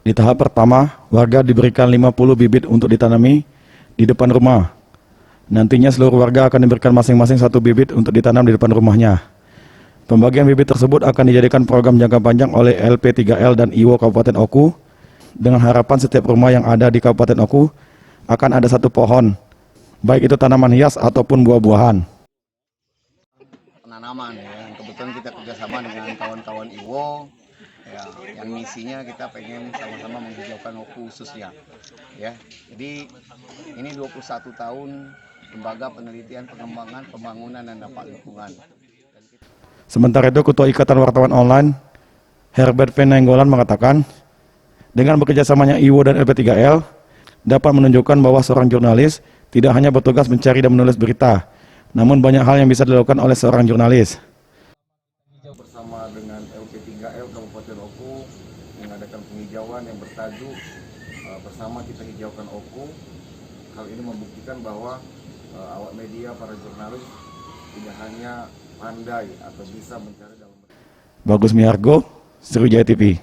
Di tahap pertama, warga diberikan 50 bibit untuk ditanami di depan rumah. Nantinya seluruh warga akan diberikan masing-masing 1 bibit untuk ditanam di depan rumahnya. Pembagian bibit tersebut akan dijadikan program jangka panjang oleh LP3L dan IWO Kabupaten Oku, dengan harapan setiap rumah yang ada di Kabupaten Oku akan ada 1 pohon, baik itu tanaman hias ataupun buah-buahan. Penanaman ya, kebetulan kita kerjasama dengan kawan-kawan IWO ya, yang misinya kita pengen sama-sama menghijaukan Oku khususnya ya. Jadi ini 21 tahun lembaga penelitian pengembangan pembangunan dan dampak lingkungan. Sementara itu, Ketua Ikatan Wartawan Online, Herbert V. Nainggolan mengatakan, dengan bekerjasamanya IWO dan LP3L, dapat menunjukkan bahwa seorang jurnalis tidak hanya bertugas mencari dan menulis berita, namun banyak hal yang bisa dilakukan oleh seorang jurnalis. Bersama dengan LP3L Kabupaten Oku mengadakan penghijauan yang bertajuk Bersama Kita Hijaukan Oku. Hal ini membuktikan bahwa awak media, para jurnalis tidak hanya pandai atau bisa mencari dalam. Bagus Miargo, Sriwijaya TV.